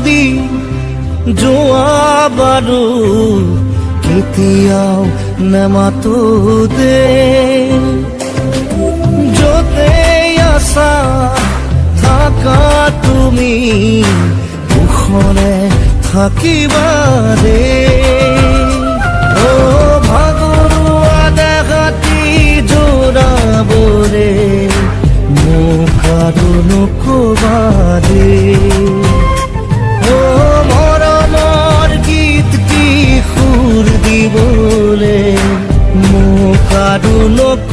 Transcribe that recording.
যদি যোৱা বাৰু কেতিয়াও নেমাতো দে য'তে আছা থাকা তুমি কুশলে থাকিবা দে ও ভাগৰুৱা দেহাতি জোৰাবৰে মোক আৰু নকবা দে ও মৰমৰ গীতটি সুৰ দিবলে মোক আৰু নকবা